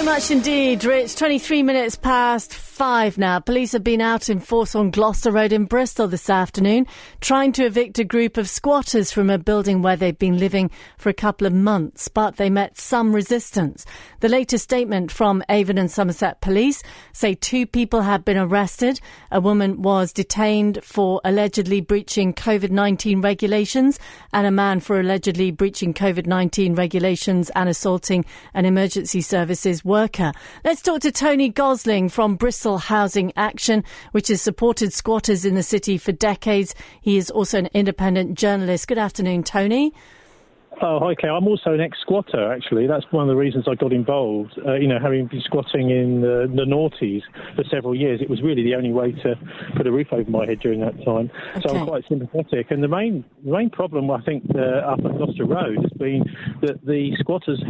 very much indeed, Rich. 23 minutes past 5 now. Police have been out in force on Gloucester Road in Bristol this afternoon, trying to evict a group of squatters from a building where they've been living for a couple of months, but they met some resistance. The latest statement from Avon and Somerset Police say 2 people have been arrested. A woman was detained for allegedly breaching COVID-19 regulations, and a man for allegedly breaching COVID-19 regulations and assaulting an emergency services worker. Let's talk to Tony Gosling from Bristol Housing Action, which has supported squatters in the city for decades. He is also an independent journalist. Good afternoon, Tony. Oh, hi, Claire. I'm also an ex-squatter, actually. That's one of the reasons I got involved. Having been squatting in the noughties for several years, it was really the only way to put a roof over my head during that time. Okay. So I'm quite sympathetic. And the main problem, I think, up at Gloucester Road has been that the squatters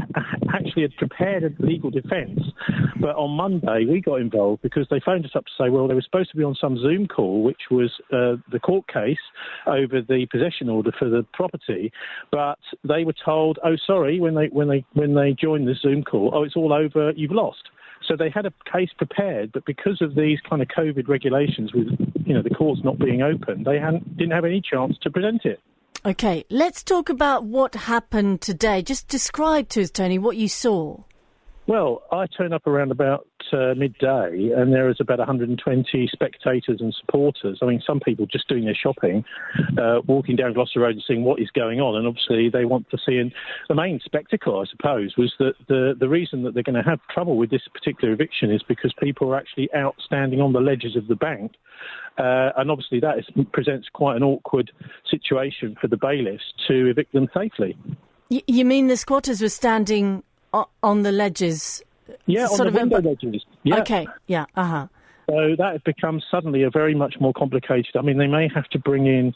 actually had prepared a legal defence. But on Monday, we got involved because they phoned us up to say, well, they were supposed to be on some Zoom call, which was the court case over the possession order for the property, but they were told, oh, sorry, when they joined the Zoom call, oh, it's all over, you've lost. So they had a case prepared, but because of these kind of COVID regulations with, the courts not being open, they didn't have any chance to present it. OK, let's talk about what happened today. Just describe to us, Tony, what you saw. Well, I turned up around about midday, and there was about 120 spectators and supporters. I mean, some people just doing their shopping, walking down Gloucester Road and seeing what is going on. And obviously they want to see. And the main spectacle, I suppose, was that the reason that they're going to have trouble with this particular eviction is because people are actually out standing on the ledges of the bank. And obviously presents quite an awkward situation for the bailiffs to evict them safely. You mean the squatters were standing on the ledges? Yeah, on the window ledges. Yeah. Okay, yeah, So that has become suddenly a very much more complicated. I mean, they may have to bring in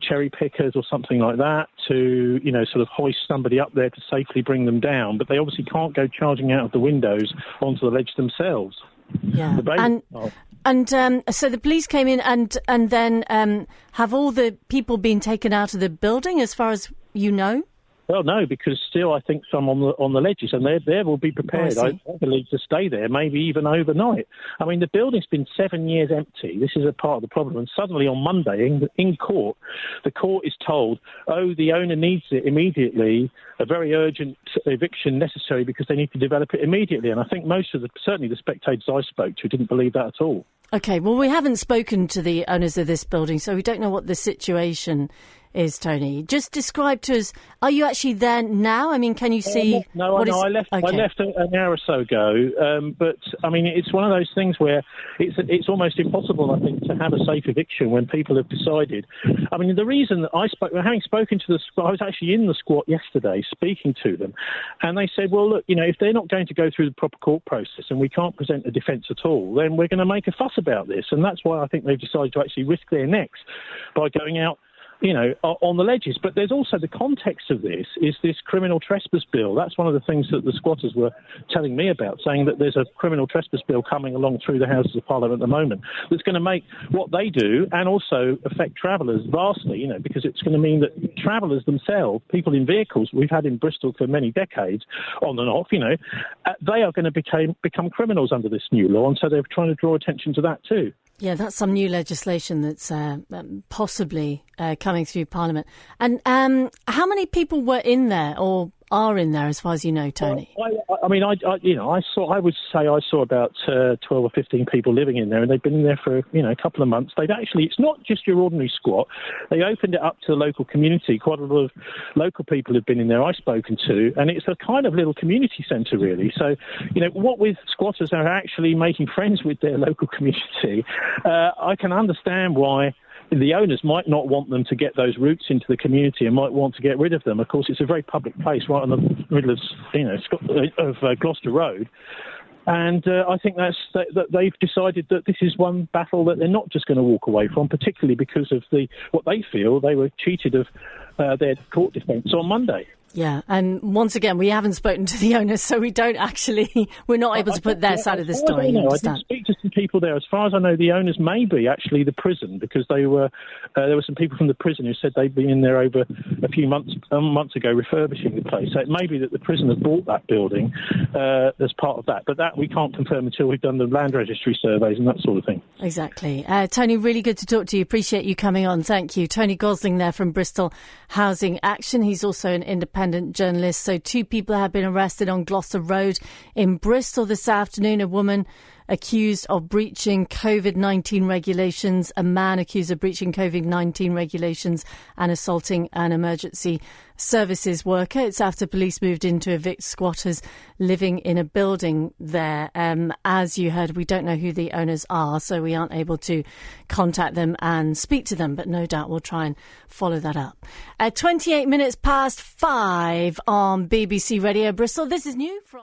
cherry pickers or something like that to, sort of hoist somebody up there to safely bring them down. But they obviously can't go charging out of the windows onto the ledge themselves. Yeah, so the police came in and then have all the people been taken out of the building, as far as you know? Well, no, because still I think some on the ledges, and they will be prepared, I believe, to stay there, maybe even overnight. I mean, the building's been 7 years empty. This is a part of the problem. And suddenly on Monday, in court, the court is told, oh, the owner needs it immediately, a very urgent eviction necessary because they need to develop it immediately. And I think certainly the spectators I spoke to didn't believe that at all. OK, well, we haven't spoken to the owners of this building, so we don't know what the situation is, Tony. Just describe to us, are you actually there now? I mean, can you see? I left an hour or so ago, but I mean, it's one of those things where it's almost impossible, I think, to have a safe eviction when people have decided. I mean, the reason that having spoken to the squad, I was actually in the squat yesterday speaking to them, and they said, well, look, if they're not going to go through the proper court process and we can't present a defence at all, then we're going to make a fuss about this. And that's why I think they've decided to actually risk their necks by going out on the ledges. But there's also the context of this is this criminal trespass bill. That's one of the things that the squatters were telling me about, saying that there's a criminal trespass bill coming along through the Houses of Parliament at the moment that's going to make what they do and also affect travellers vastly, because it's going to mean that travellers themselves, people in vehicles we've had in Bristol for many decades, on and off, they are going to become criminals under this new law. And so they're trying to draw attention to that too. Yeah, that's some new legislation that's possibly coming through Parliament. And how many people were in there or are in there, as far as you know, Tony? I would say I saw about 12 or 15 people living in there, and they've been in there for a couple of months. It's not just your ordinary squat. They opened it up to the local community. Quite a lot of local people have been in there I've spoken to, and it's a kind of little community centre, really. So, what with squatters are actually making friends with their local community, I can understand why the owners might not want them to get those roots into the community and might want to get rid of them. Of course, it's a very public place right in the middle of Gloucester Road. And I think that they've decided that this is one battle that they're not just going to walk away from, particularly because of what they feel they were cheated of their court defence on Monday. Yeah, and once again, we haven't spoken to the owners, so we're not able to put their side of the story. I did speak to some people there. As far as I know, the owners may be actually the prison, because there were some people from the prison who said they'd been in there over a few months ago refurbishing the place. So it may be that the prison has bought that building as part of that, but that we can't confirm until we've done the land registry surveys and that sort of thing. Exactly. Tony, really good to talk to you. Appreciate you coming on. Thank you. Tony Gosling there from Bristol Housing Action. He's also an independent journalist. So 2 people have been arrested on Gloucester Road in Bristol this afternoon. A woman accused of breaching COVID-19 regulations, a man accused of breaching COVID-19 regulations and assaulting an emergency services worker. It's after police moved in to evict squatters living in a building there. As you heard, we don't know who the owners are, so we aren't able to contact them and speak to them, but no doubt we'll try and follow that up. 28 minutes past 5 on BBC Radio Bristol. This is new from